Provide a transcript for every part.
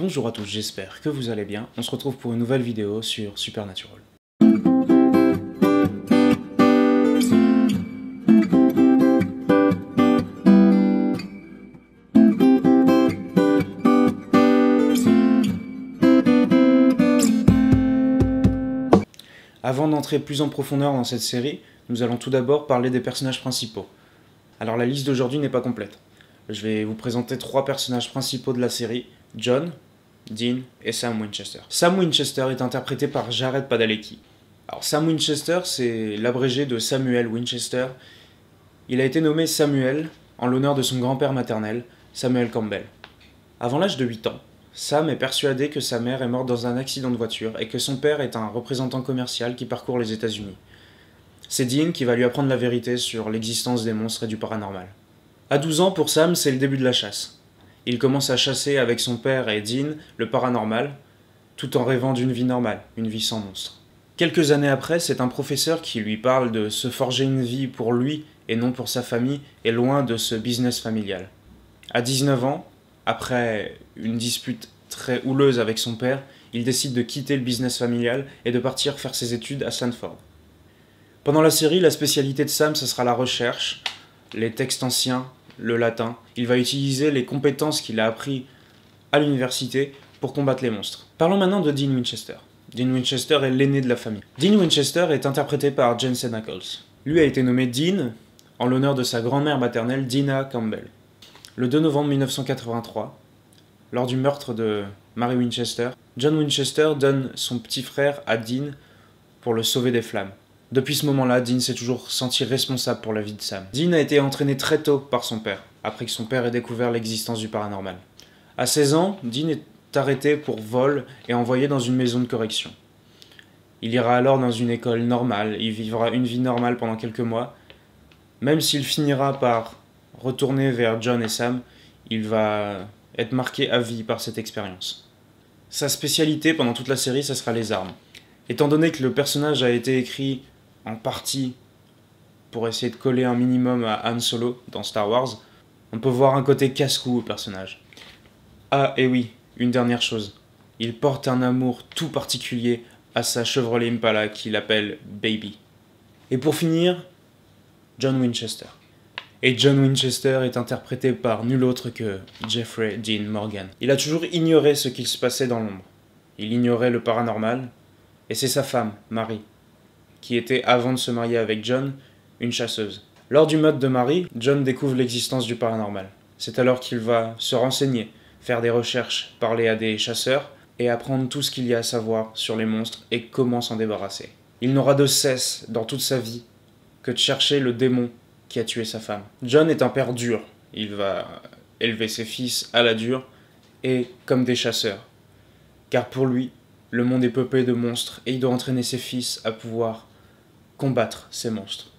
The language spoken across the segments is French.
Bonjour à tous, j'espère que vous allez bien. On se retrouve pour une nouvelle vidéo sur Supernatural. Avant d'entrer plus en profondeur dans cette série, nous allons tout d'abord parler des personnages principaux. Alors la liste d'aujourd'hui n'est pas complète. Je vais vous présenter 3 personnages principaux de la série, John, Dean et Sam Winchester. Sam Winchester est interprété par Jared Padalecki. Alors Sam Winchester, c'est l'abrégé de Samuel Winchester. Il a été nommé Samuel en l'honneur de son grand-père maternel, Samuel Campbell. Avant l'âge de 8 ans, Sam est persuadé que sa mère est morte dans un accident de voiture et que son père est un représentant commercial qui parcourt les États-Unis. C'est Dean qui va lui apprendre la vérité sur l'existence des monstres et du paranormal. À 12 ans, pour Sam, c'est le début de la chasse. Il commence à chasser avec son père et Dean le paranormal, tout en rêvant d'une vie normale, une vie sans monstres. Quelques années après, c'est un professeur qui lui parle de se forger une vie pour lui et non pour sa famille, et loin de ce business familial. À 19 ans, après une dispute très houleuse avec son père, il décide de quitter le business familial et de partir faire ses études à Stanford. Pendant la série, la spécialité de Sam, ce sera la recherche, les textes anciens, le latin. Il va utiliser les compétences qu'il a apprises à l'université pour combattre les monstres. Parlons maintenant de Dean Winchester. Dean Winchester est l'aîné de la famille. Dean Winchester est interprété par Jensen Ackles. Lui a été nommé Dean en l'honneur de sa grand-mère maternelle, Dinah Campbell. Le 2 novembre 1983, lors du meurtre de Mary Winchester, John Winchester donne son petit frère à Dean pour le sauver des flammes. Depuis ce moment-là, Dean s'est toujours senti responsable pour la vie de Sam. Dean a été entraîné très tôt par son père, après que son père ait découvert l'existence du paranormal. À 16 ans, Dean est arrêté pour vol et envoyé dans une maison de correction. Il ira alors dans une école normale, il vivra une vie normale pendant quelques mois. Même s'il finira par retourner vers John et Sam, il va être marqué à vie par cette expérience. Sa spécialité pendant toute la série, ce sera les armes. Étant donné que le personnage a été écrit en partie pour essayer de coller un minimum à Han Solo dans Star Wars, on peut voir un côté casse-cou au personnage. Ah, et oui, une dernière chose. Il porte un amour tout particulier à sa Chevrolet Impala qu'il appelle Baby. Et pour finir, John Winchester. Et John Winchester est interprété par nul autre que Jeffrey Dean Morgan. Il a toujours ignoré ce qu'il se passait dans l'ombre. Il ignorait le paranormal, et c'est sa femme, Mary, qui était, avant de se marier avec John, une chasseuse. Lors du meurtre de Mary, John découvre l'existence du paranormal. C'est alors qu'il va se renseigner, faire des recherches, parler à des chasseurs, et apprendre tout ce qu'il y a à savoir sur les monstres et comment s'en débarrasser. Il n'aura de cesse, dans toute sa vie, que de chercher le démon qui a tué sa femme. John est un père dur. Il va élever ses fils à la dure, et comme des chasseurs. Car pour lui, le monde est peuplé de monstres, et il doit entraîner ses fils à pouvoir combattre ces monstres.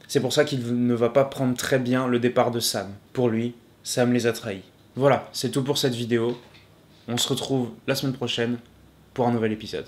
C'est pour ça qu'il ne va pas prendre très bien le départ de Sam. Pour lui, Sam les a trahis. Voilà, c'est tout pour cette vidéo. On se retrouve la semaine prochaine pour un nouvel épisode.